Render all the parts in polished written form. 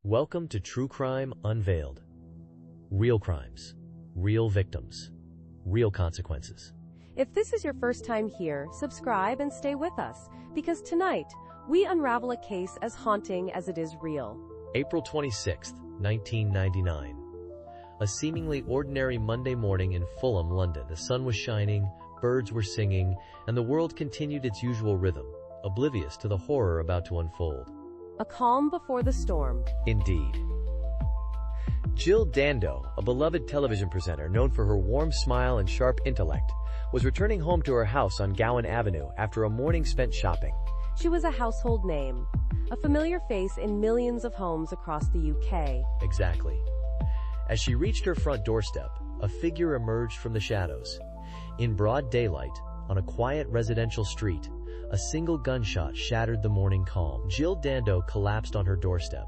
Welcome to True Crime Unveiled. Real crimes, real victims, real consequences. If this is your first time here, subscribe and stay with us, because tonight, we unravel a case as haunting as it is real. April 26, 1999. A seemingly ordinary Monday morning in Fulham, London. The sun was shining, birds were singing, and the world continued its usual rhythm, oblivious to the horror about to unfold. A calm before the storm. Indeed. Jill Dando, a beloved television presenter known for her warm smile and sharp intellect, was returning home to her house on Gowan Avenue after a morning spent shopping. She was a household name, a familiar face in millions of homes across the UK. Exactly. As she reached her front doorstep, a figure emerged from the shadows. In broad daylight, on a quiet residential street, a single gunshot shattered the morning calm. Jill Dando collapsed on her doorstep,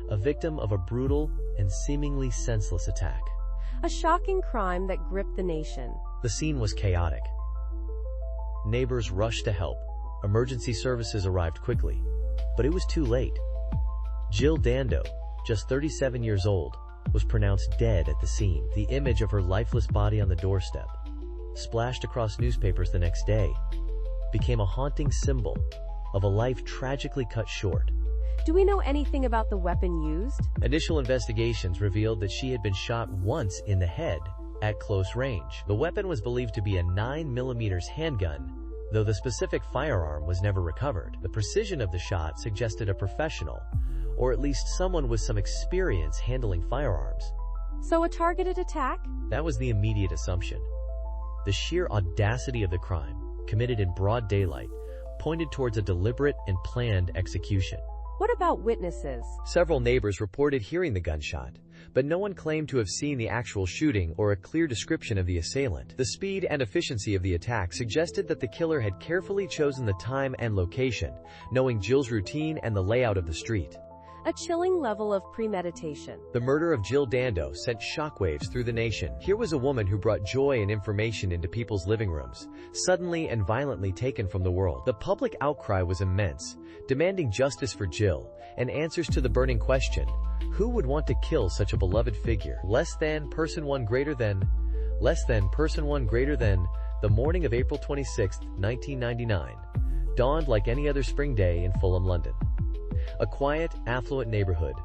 a victim of a brutal and seemingly senseless attack. A shocking crime that gripped the nation. The scene was chaotic. Neighbors rushed to help. Emergency services arrived quickly, but it was too late. Jill Dando, just 37 years old, was pronounced dead at the scene. The image of her lifeless body on the doorstep, splashed across newspapers the next day, became a haunting symbol of a life tragically cut short. Do we know anything about the weapon used? Initial investigations revealed that she had been shot once in the head at close range. The weapon was believed to be a 9mm handgun, though the specific firearm was never recovered. The precision of the shot suggested a professional, or at least someone with some experience handling firearms. So a targeted attack? That was the immediate assumption. The sheer audacity of the crime, committed in broad daylight, pointed towards a deliberate and planned execution. What about witnesses? Several neighbors reported hearing the gunshot, but no one claimed to have seen the actual shooting or a clear description of the assailant. The speed and efficiency of the attack suggested that the killer had carefully chosen the time and location, knowing Jill's routine and the layout of the street. A chilling level of premeditation. The murder of Jill Dando sent shockwaves through the nation. Here was a woman who brought joy and information into people's living rooms, suddenly and violently taken from the world. The public outcry was immense, demanding justice for Jill and answers to the burning question: who would want to kill such a beloved figure? Less than person one greater than. The morning of April 26, 1999, dawned like any other spring day in Fulham, London. A quiet, affluent neighborhood,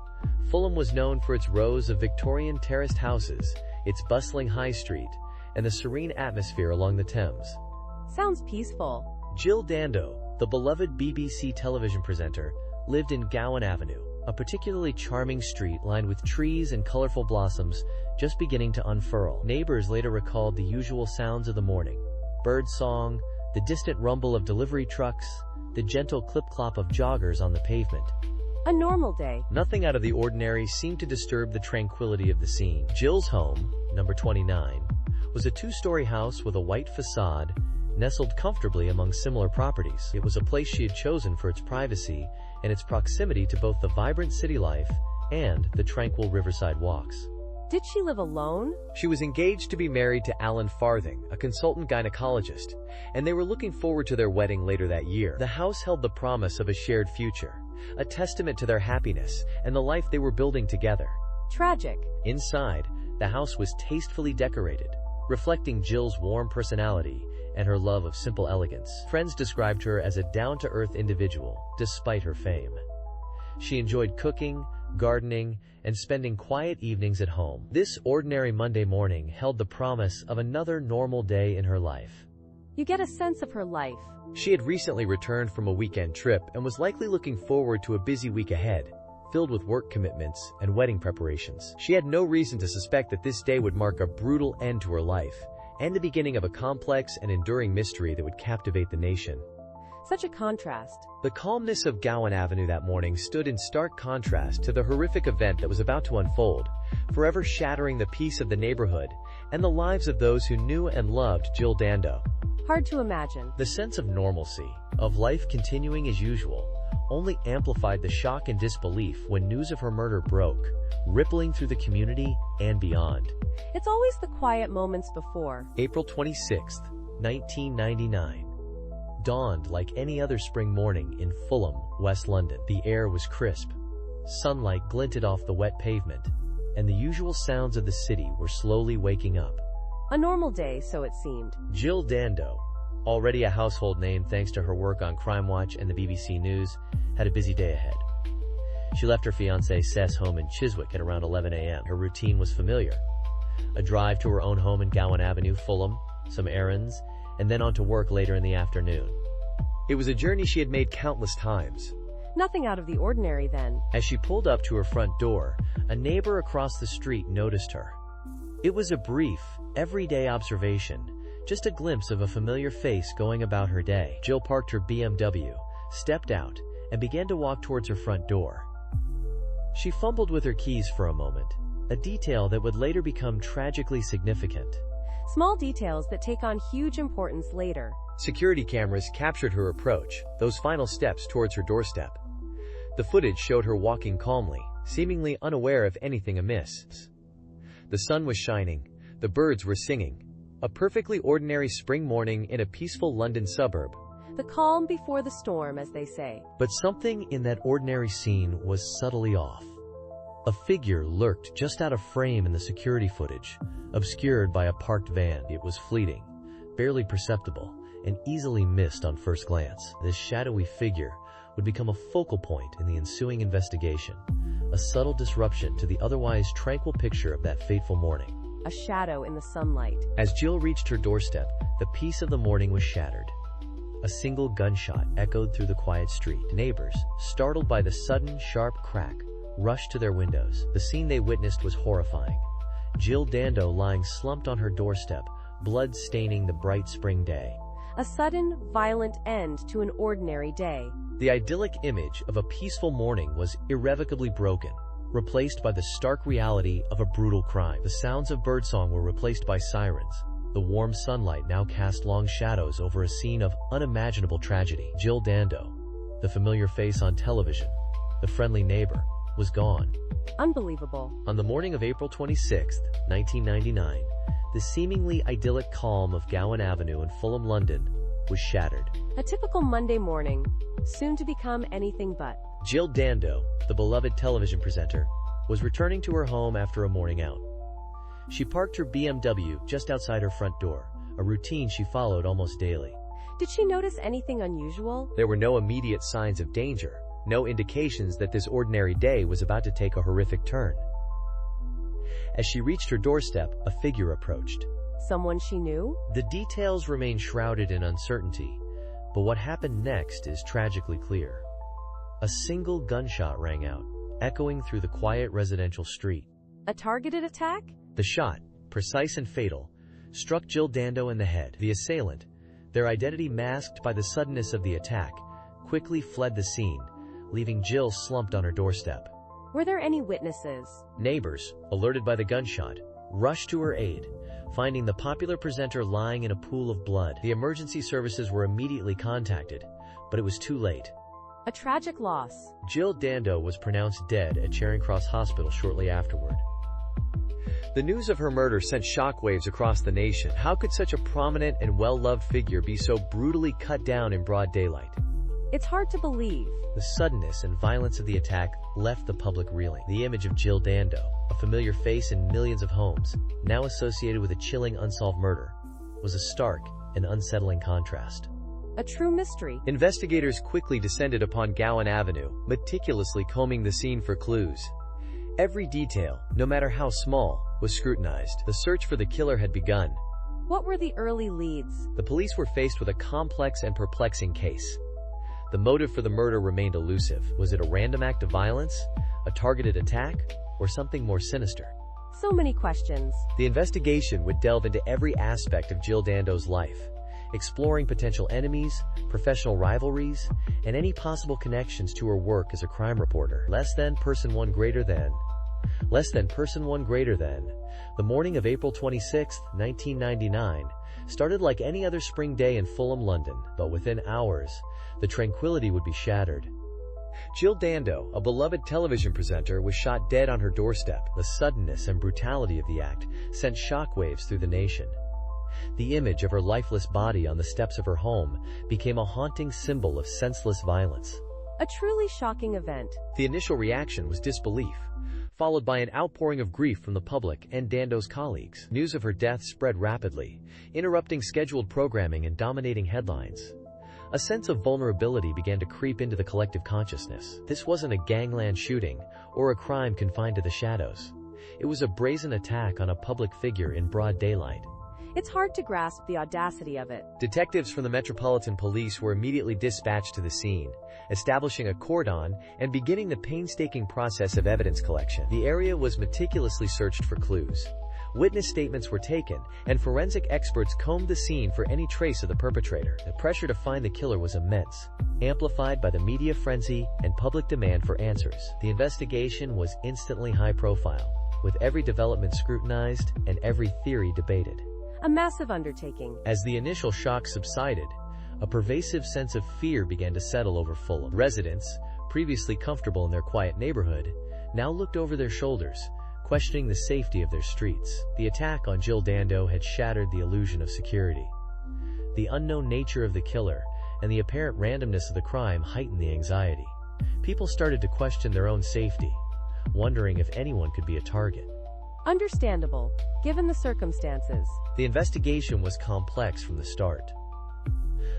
Fulham was known for its rows of Victorian terraced houses, its bustling high street, and the serene atmosphere along the Thames. Sounds peaceful. Jill Dando, the beloved BBC television presenter, lived in Gowan Avenue, a particularly charming street lined with trees and colorful blossoms just beginning to unfurl. Neighbors later recalled the usual sounds of the morning: bird song, the distant rumble of delivery trucks, the gentle clip-clop of joggers on the pavement. A normal day. Nothing out of the ordinary seemed to disturb the tranquility of the scene. Jill's home, number 29, was a two-story house with a white facade, nestled comfortably among similar properties. It was a place she had chosen for its privacy and its proximity to both the vibrant city life and the tranquil riverside walks. Did she live alone? She was engaged to be married to Alan Farthing, a consultant gynecologist, and they were looking forward to their wedding later that year. The house held the promise of a shared future, a testament to their happiness and the life they were building together. Tragic. Inside, the house was tastefully decorated, reflecting Jill's warm personality and her love of simple elegance. Friends described her as a down-to-earth individual, despite her fame. She enjoyed cooking, gardening, and spending quiet evenings at home. This ordinary Monday morning held the promise of another normal day in her life. You get a sense of her life. She had recently returned from a weekend trip and was likely looking forward to a busy week ahead, filled with work commitments and wedding preparations. She had no reason to suspect that this day would mark a brutal end to her life, and the beginning of a complex and enduring mystery that would captivate the nation. Such a contrast. The calmness of Gowan Avenue that morning stood in stark contrast to the horrific event that was about to unfold, forever shattering the peace of the neighborhood and the lives of those who knew and loved Jill Dando. Hard to imagine. The sense of normalcy, of life continuing as usual, only amplified the shock and disbelief when news of her murder broke, rippling through the community and beyond. It's always the quiet moments before. April 26, 1999. Dawned like any other spring morning in Fulham, West London. The air was crisp, Sunlight glinted off the wet pavement, and the usual sounds of the city were slowly waking up. A normal day, so it seemed. Jill Dando, already a household name thanks to her work on Crime Watch and the BBC News, had a busy day ahead. She left her fiancé Seth's home in Chiswick at around 11 a.m. Her routine was familiar. A drive to her own home in Gowan Avenue, Fulham, some errands, and then on to work later in the afternoon. It was a journey she had made countless times. Nothing out of the ordinary then. As she pulled up to her front door, a neighbor across the street noticed her. It was a brief, everyday observation, just a glimpse of a familiar face going about her day. Jill parked her BMW, stepped out, and began to walk towards her front door. She fumbled with her keys for a moment, a detail that would later become tragically significant. Small details that take on huge importance later. Security cameras captured her approach, those final steps towards her doorstep. The footage showed her walking calmly, seemingly unaware of anything amiss. The sun was shining, the birds were singing. A perfectly ordinary spring morning in a peaceful London suburb. The calm before the storm, as they say. But something in that ordinary scene was subtly off. A figure lurked just out of frame in the security footage, obscured by a parked van. It was fleeting, barely perceptible, and easily missed on first glance. This shadowy figure would become a focal point in the ensuing investigation, a subtle disruption to the otherwise tranquil picture of that fateful morning. A shadow in the sunlight. As Jill reached her doorstep, the peace of the morning was shattered. A single gunshot echoed through the quiet street. Neighbors, startled by the sudden, sharp crack, rushed to their windows. The scene they witnessed was horrifying. Jill Dando lying slumped on her doorstep, blood staining the bright spring day. A sudden, violent end to an ordinary day. The idyllic image of a peaceful morning was irrevocably broken, replaced by the stark reality of a brutal crime. The sounds of birdsong were replaced by sirens. The warm sunlight now cast long shadows over a scene of unimaginable tragedy. Jill Dando, the familiar face on television, the friendly neighbor, was gone. Unbelievable. On the morning of April 26, 1999, the seemingly idyllic calm of Gowan Avenue in Fulham, London, was shattered. A typical Monday morning, soon to become anything but. Jill Dando, the beloved television presenter, was returning to her home after a morning out. She parked her BMW just outside her front door, a routine she followed almost daily. Did she notice anything unusual? There were no immediate signs of danger, no indications that this ordinary day was about to take a horrific turn. As she reached her doorstep, a figure approached. Someone she knew? The details remain shrouded in uncertainty, but what happened next is tragically clear. A single gunshot rang out, echoing through the quiet residential street. A targeted attack? The shot, precise and fatal, struck Jill Dando in the head. The assailant, their identity masked by the suddenness of the attack, quickly fled the scene, leaving Jill slumped on her doorstep. Were there any witnesses? Neighbors, alerted by the gunshot, rushed to her aid, finding the popular presenter lying in a pool of blood. The emergency services were immediately contacted, but it was too late. A tragic loss. Jill Dando was pronounced dead at Charing Cross Hospital shortly afterward. The news of her murder sent shockwaves across the nation. How could such a prominent and well-loved figure be so brutally cut down in broad daylight? It's hard to believe. The suddenness and violence of the attack left the public reeling. The image of Jill Dando, a familiar face in millions of homes, now associated with a chilling unsolved murder, was a stark and unsettling contrast. A true mystery. Investigators quickly descended upon Gowan Avenue, meticulously combing the scene for clues. Every detail, no matter how small, was scrutinized. The search for the killer had begun. What were the early leads? The police were faced with a complex and perplexing case. The motive for the murder remained elusive. Was it a random act of violence, a targeted attack, or something more sinister? So many questions. The investigation would delve into every aspect of Jill Dando's life, exploring potential enemies, professional rivalries, and any possible connections to her work as a crime reporter. Less than person one greater than. The morning of April 26, 1999, started like any other spring day in Fulham, London, but within hours, the tranquility would be shattered. Jill Dando, a beloved television presenter, was shot dead on her doorstep. The suddenness and brutality of the act sent shockwaves through the nation. The image of her lifeless body on the steps of her home became a haunting symbol of senseless violence. A truly shocking event. The initial reaction was disbelief, followed by an outpouring of grief from the public and Dando's colleagues. News of her death spread rapidly, interrupting scheduled programming and dominating headlines. A sense of vulnerability began to creep into the collective consciousness. This wasn't a gangland shooting or a crime confined to the shadows. It was a brazen attack on a public figure in broad daylight. It's hard to grasp the audacity of it. Detectives from the Metropolitan Police were immediately dispatched to the scene, establishing a cordon and beginning the painstaking process of evidence collection. The area was meticulously searched for clues. Witness statements were taken, and forensic experts combed the scene for any trace of the perpetrator. The pressure to find the killer was immense, amplified by the media frenzy and public demand for answers. The investigation was instantly high profile, with every development scrutinized and every theory debated. A massive undertaking. As the initial shock subsided, a pervasive sense of fear began to settle over Fulham. Residents, previously comfortable in their quiet neighborhood, now looked over their shoulders, questioning the safety of their streets. The attack on Jill Dando had shattered the illusion of security. The unknown nature of the killer and the apparent randomness of the crime heightened the anxiety. People started to question their own safety, wondering if anyone could be a target. Understandable, given the circumstances. The investigation was complex from the start.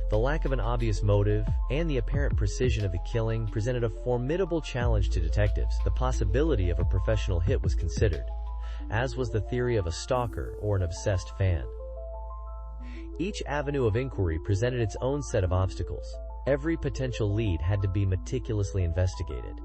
The lack of an obvious motive and the apparent precision of the killing presented a formidable challenge to detectives. The possibility of a professional hit was considered, as was the theory of a stalker or an obsessed fan. Each avenue of inquiry presented its own set of obstacles. Every potential lead had to be meticulously investigated.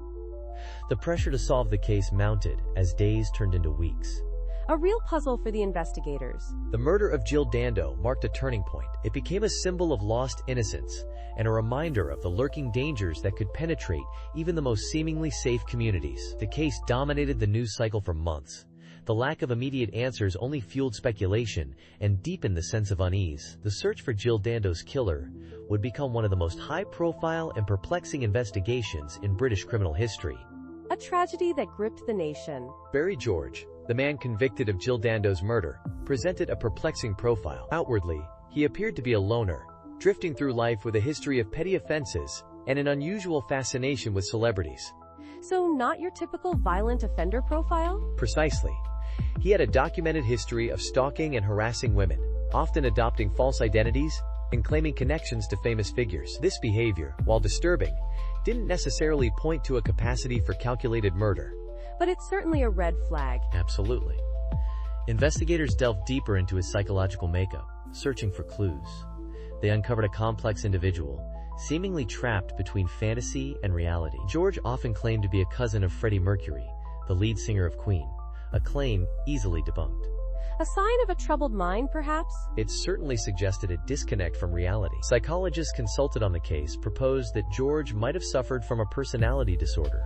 The pressure to solve the case mounted as days turned into weeks. A real puzzle for the investigators. The murder of Jill Dando marked a turning point. It became a symbol of lost innocence and a reminder of the lurking dangers that could penetrate even the most seemingly safe communities. The case dominated the news cycle for months. The lack of immediate answers only fueled speculation and deepened the sense of unease. The search for Jill Dando's killer would become one of the most high-profile and perplexing investigations in British criminal history. A tragedy that gripped the nation. Barry George, the man convicted of Jill Dando's murder, presented a perplexing profile. Outwardly, he appeared to be a loner, drifting through life with a history of petty offenses and an unusual fascination with celebrities. So not your typical violent offender profile? Precisely. He had a documented history of stalking and harassing women, often adopting false identities and claiming connections to famous figures. This behavior, while disturbing, didn't necessarily point to a capacity for calculated murder. But it's certainly a red flag. Absolutely. Investigators delved deeper into his psychological makeup, searching for clues. They uncovered a complex individual, seemingly trapped between fantasy and reality. George often claimed to be a cousin of Freddie Mercury, the lead singer of Queen, a claim easily debunked. A sign of a troubled mind, perhaps? It certainly suggested a disconnect from reality. Psychologists consulted on the case proposed that George might have suffered from a personality disorder,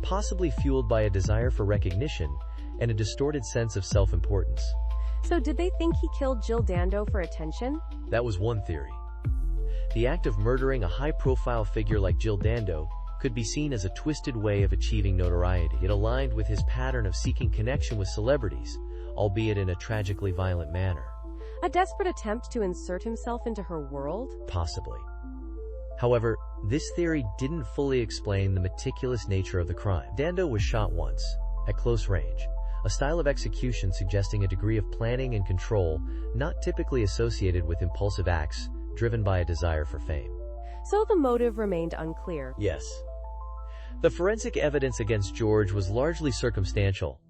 possibly fueled by a desire for recognition and a distorted sense of self-importance. So did they think he killed Jill Dando for attention? That was one theory. The act of murdering a high-profile figure like Jill Dando could be seen as a twisted way of achieving notoriety. It aligned with his pattern of seeking connection with celebrities, albeit in a tragically violent manner. A desperate attempt to insert himself into her world? Possibly. However, this theory didn't fully explain the meticulous nature of the crime. Dando was shot once, at close range, a style of execution suggesting a degree of planning and control not typically associated with impulsive acts driven by a desire for fame. So the motive remained unclear. Yes. The forensic evidence against George was largely circumstantial,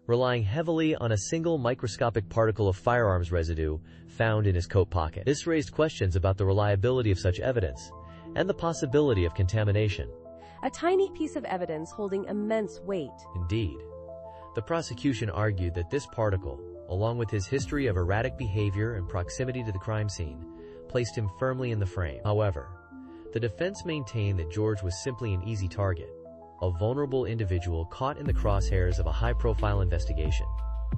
relying heavily on a single microscopic particle of firearms residue found in his coat pocket. This raised questions about the reliability of such evidence and the possibility of contamination. A tiny piece of evidence holding immense weight. Indeed. The prosecution argued that this particle, along with his history of erratic behavior and proximity to the crime scene, placed him firmly in the frame. However, the defense maintained that George was simply an easy target, a vulnerable individual caught in the crosshairs of a high-profile investigation.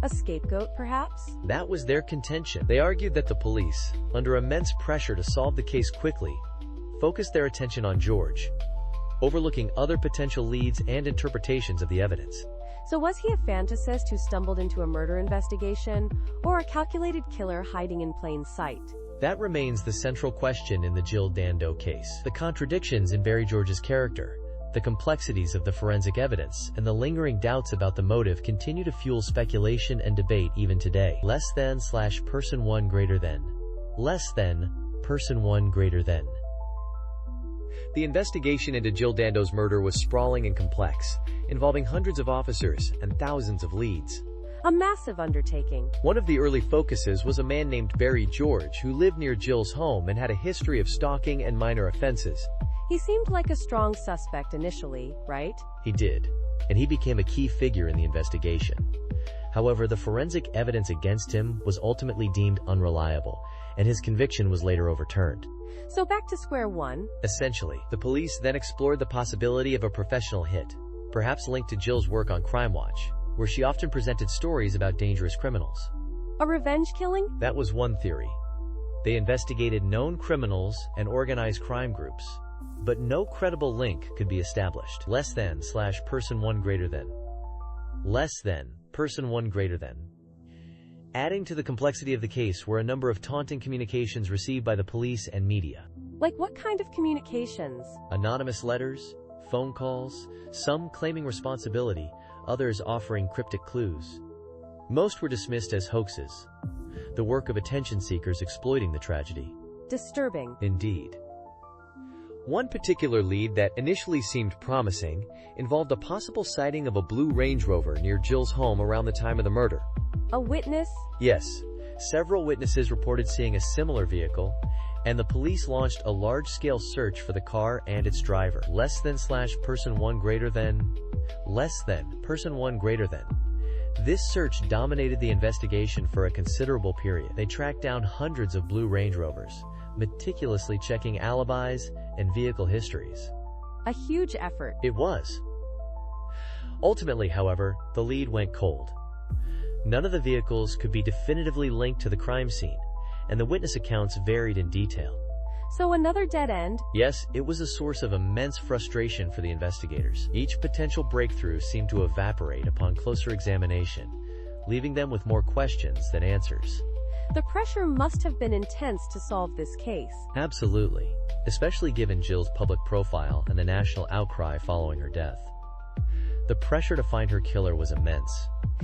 A scapegoat, perhaps? That was their contention. They argued that the police, under immense pressure to solve the case quickly, focused their attention on George, overlooking other potential leads and interpretations of the evidence. So was he a fantasist who stumbled into a murder investigation, or a calculated killer hiding in plain sight? That remains the central question in the Jill Dando case. The contradictions in Barry George's character, the complexities of the forensic evidence, and the lingering doubts about the motive continue to fuel speculation and debate even today. Less than / person 1 greater than. Less than person 1 greater than. The investigation into Jill Dando's murder was sprawling and complex, involving hundreds of officers and thousands of leads. A massive undertaking. One of the early focuses was a man named Barry George who lived near Jill's home and had a history of stalking and minor offenses. He seemed like a strong suspect initially, right? He did, and he became a key figure in the investigation. However, the forensic evidence against him was ultimately deemed unreliable, and his conviction was later overturned. So back to square one. Essentially, the police then explored the possibility of a professional hit, perhaps linked to Jill's work on Crime Watch, where she often presented stories about dangerous criminals. A revenge killing? That was one theory. They investigated known criminals and organized crime groups, but no credible link could be established. Less than / person 1 greater than. Less than person 1 greater than. Adding to the complexity of the case were a number of taunting communications received by the police and media. Like what kind of communications? Anonymous letters, phone calls, some claiming responsibility, others offering cryptic clues. Most were dismissed as hoaxes, the work of attention seekers exploiting the tragedy. Disturbing. Indeed. One particular lead that initially seemed promising involved a possible sighting of a blue Range Rover near Jill's home around the time of the murder. A witness? Yes. Several witnesses reported seeing a similar vehicle, and the police launched a large-scale search for the car and its driver. Less than / person 1 greater than. Less than person 1 greater than. This search dominated the investigation for a considerable period. They tracked down hundreds of blue Range Rovers, meticulously checking alibis and vehicle histories. A huge effort. It was. Ultimately, however, the lead went cold. None of the vehicles could be definitively linked to the crime scene, and the witness accounts varied in detail. So another dead end? Yes, it was a source of immense frustration for the investigators. Each potential breakthrough seemed to evaporate upon closer examination, leaving them with more questions than answers. The pressure must have been intense to solve this case. Absolutely, especially given Jill's public profile and the national outcry following her death. The pressure to find her killer was immense.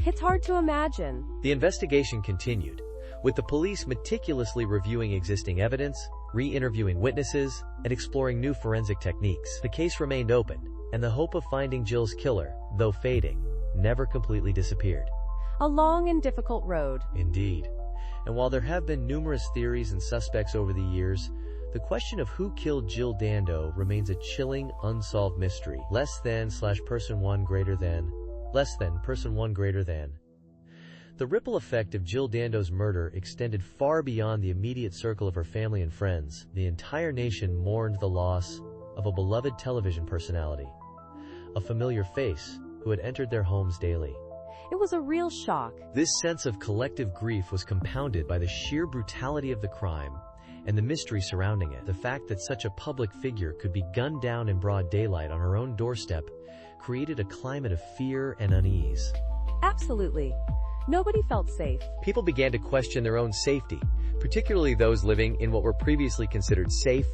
It's hard to imagine. The investigation continued, with the police meticulously reviewing existing evidence, re-interviewing witnesses, and exploring new forensic techniques. The case remained open, and the hope of finding Jill's killer, though fading, never completely disappeared. A long and difficult road. Indeed. And while there have been numerous theories and suspects over the years, the question of who killed Jill Dando remains a chilling, unsolved mystery. Less than / person 1 greater than. Less than person 1 greater than. The ripple effect of Jill Dando's murder extended far beyond the immediate circle of her family and friends. The entire nation mourned the loss of a beloved television personality, a familiar face who had entered their homes daily. It was a real shock. This sense of collective grief was compounded by the sheer brutality of the crime and the mystery surrounding it. The fact that such a public figure could be gunned down in broad daylight on her own doorstep created a climate of fear and unease. Absolutely. Nobody felt safe. People began to question their own safety, particularly those living in what were previously considered safe,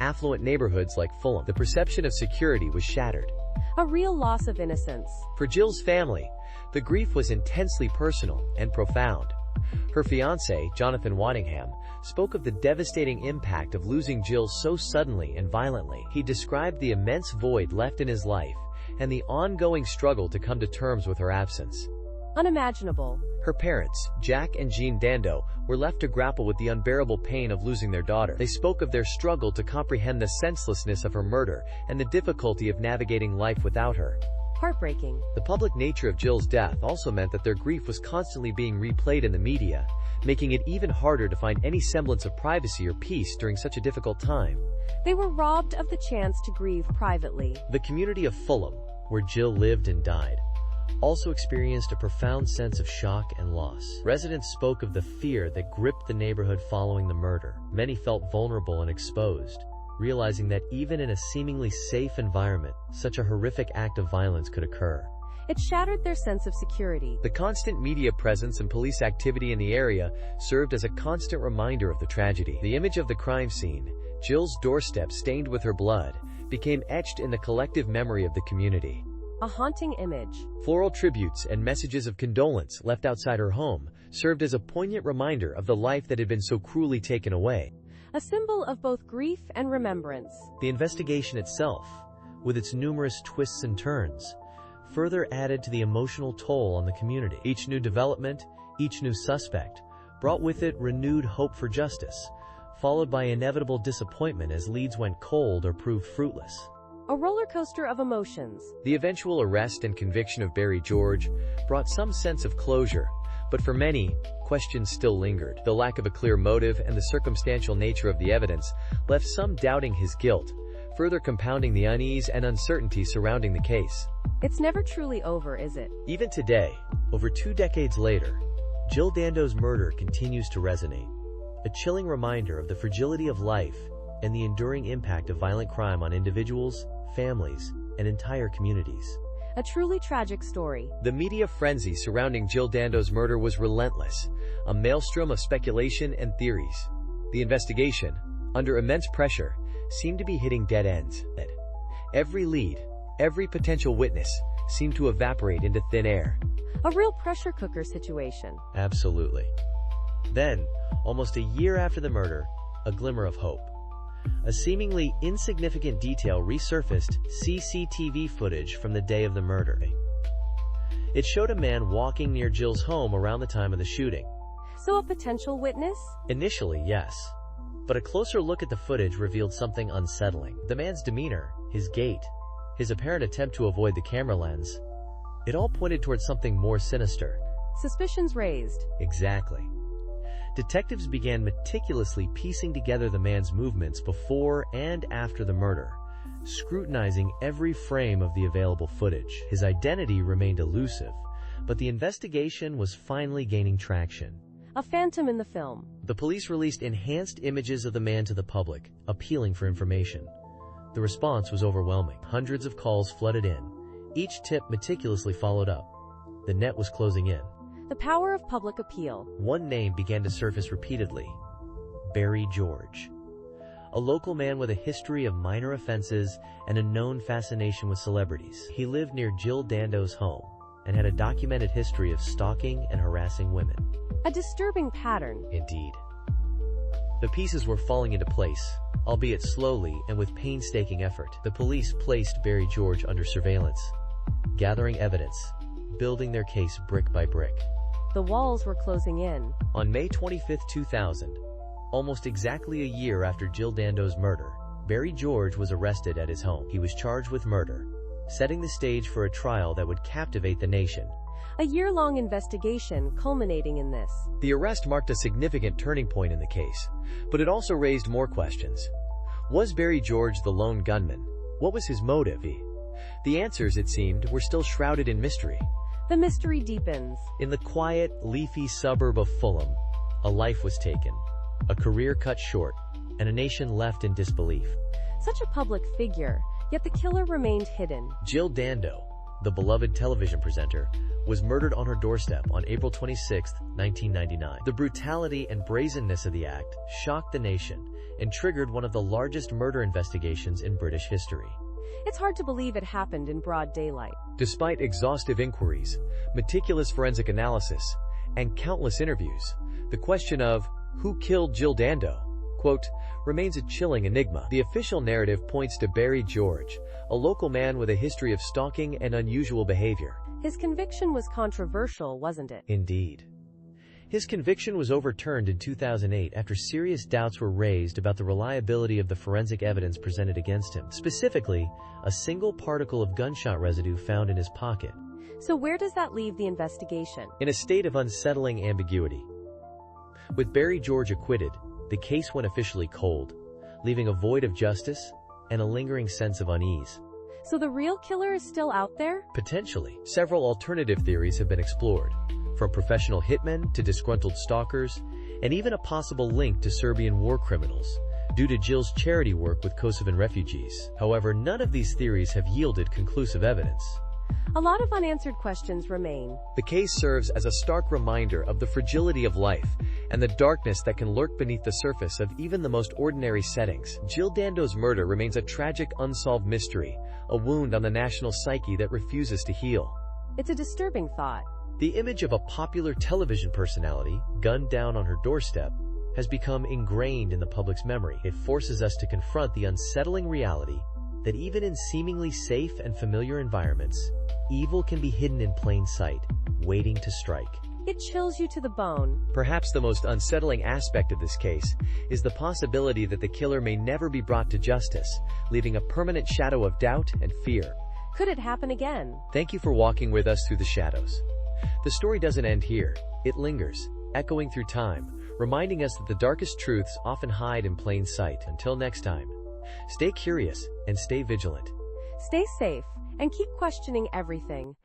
affluent neighborhoods like Fulham. The perception of security was shattered. A real loss of innocence. For Jill's family, the grief was intensely personal and profound. Her fiancé, Jonathan Waddingham, spoke of the devastating impact of losing Jill so suddenly and violently. He described the immense void left in his life and the ongoing struggle to come to terms with her absence. Unimaginable. Her parents, Jack and Jean Dando, were left to grapple with the unbearable pain of losing their daughter. They spoke of their struggle to comprehend the senselessness of her murder and the difficulty of navigating life without her. Heartbreaking. The public nature of Jill's death also meant that their grief was constantly being replayed in the media, making it even harder to find any semblance of privacy or peace during such a difficult time. They were robbed of the chance to grieve privately. The community of Fulham, where Jill lived and died, also experienced a profound sense of shock and loss. Residents spoke of the fear that gripped the neighborhood following the murder. Many felt vulnerable and exposed, realizing that even in a seemingly safe environment, such a horrific act of violence could occur. It shattered their sense of security. The constant media presence and police activity in the area served as a constant reminder of the tragedy. The image of the crime scene, Jill's doorstep stained with her blood, became etched in the collective memory of the community. A haunting image. Floral tributes and messages of condolence left outside her home served as a poignant reminder of the life that had been so cruelly taken away. A symbol of both grief and remembrance. The investigation itself, with its numerous twists and turns, further added to the emotional toll on the community. Each new development, each new suspect, brought with it renewed hope for justice, followed by inevitable disappointment as leads went cold or proved fruitless. A roller coaster of emotions. The eventual arrest and conviction of Barry George brought some sense of closure, but for many, questions still lingered. The lack of a clear motive and the circumstantial nature of the evidence left some doubting his guilt, further compounding the unease and uncertainty surrounding the case. It's never truly over, is it? Even today, over 2 decades later, Jill Dando's murder continues to resonate, a chilling reminder of the fragility of life and the enduring impact of violent crime on individuals, families, and entire communities. A truly tragic story. The media frenzy surrounding Jill Dando's murder was relentless, a maelstrom of speculation and theories. The investigation, under immense pressure, seemed to be hitting dead ends. Every lead, every potential witness, seemed to evaporate into thin air. A real pressure cooker situation. Absolutely. Then, almost a year after the murder, a glimmer of hope. A seemingly insignificant detail resurfaced: CCTV footage from the day of the murder. It showed a man walking near Jill's home around the time of the shooting. So a potential witness? Initially, yes. But a closer look at the footage revealed something unsettling. The man's demeanor, his gait, his apparent attempt to avoid the camera lens, it all pointed towards something more sinister. Suspicions raised. Exactly. Detectives began meticulously piecing together the man's movements before and after the murder, scrutinizing every frame of the available footage. His identity remained elusive, but the investigation was finally gaining traction. A phantom in the film. The police released enhanced images of the man to the public, appealing for information. The response was overwhelming. Hundreds of calls flooded in, each tip meticulously followed up. The net was closing in. The power of public appeal. One name began to surface repeatedly: Barry George. A local man with a history of minor offenses and a known fascination with celebrities. He lived near Jill Dando's home and had a documented history of stalking and harassing women. A disturbing pattern. Indeed. The pieces were falling into place, albeit slowly and with painstaking effort. The police placed Barry George under surveillance, gathering evidence, building their case brick by brick. The walls were closing in. On May 25, 2000, almost exactly a year after Jill Dando's murder, Barry George was arrested at his home. He was charged with murder, setting the stage for a trial that would captivate the nation. A year-long investigation culminating in this. The arrest marked a significant turning point in the case, but it also raised more questions. Was Barry George the lone gunman? What was his motive? The answers, it seemed, were still shrouded in mystery. The mystery deepens. In the quiet, leafy suburb of Fulham, a life was taken, a career cut short, and a nation left in disbelief. Such a public figure, yet the killer remained hidden. Jill Dando, the beloved television presenter, was murdered on her doorstep on April 26, 1999. The brutality and brazenness of the act shocked the nation and triggered one of the largest murder investigations in British history. It's hard to believe it happened in broad daylight. Despite exhaustive inquiries, meticulous forensic analysis, and countless interviews, the question of who killed Jill Dando, quote, remains a chilling enigma. The official narrative points to Barry George, a local man with a history of stalking and unusual behavior. His conviction was controversial, wasn't it? Indeed. His conviction was overturned in 2008 after serious doubts were raised about the reliability of the forensic evidence presented against him, specifically, a single particle of gunshot residue found in his pocket. So where does that leave the investigation? In a state of unsettling ambiguity. With Barry George acquitted, the case went officially cold, leaving a void of justice and a lingering sense of unease. So the real killer is still out there? Potentially. Several alternative theories have been explored, from professional hitmen to disgruntled stalkers, and even a possible link to Serbian war criminals, due to Jill's charity work with Kosovan refugees. However, none of these theories have yielded conclusive evidence. a lot of unanswered questions remain. The case serves as a stark reminder of the fragility of life and the darkness that can lurk beneath the surface of even the most ordinary settings. Jill Dando's murder remains a tragic, unsolved mystery, a wound on the national psyche that refuses to heal. It's a disturbing thought. The image of a popular television personality, gunned down on her doorstep, has become ingrained in the public's memory. It forces us to confront the unsettling reality that even in seemingly safe and familiar environments, evil can be hidden in plain sight, waiting to strike. It chills you to the bone. Perhaps the most unsettling aspect of this case is the possibility that the killer may never be brought to justice, leaving a permanent shadow of doubt and fear. Could it happen again? Thank you for walking with us through the shadows. The story doesn't end here. It lingers, echoing through time, reminding us that the darkest truths often hide in plain sight. Until next time, stay curious and stay vigilant. Stay safe and keep questioning everything.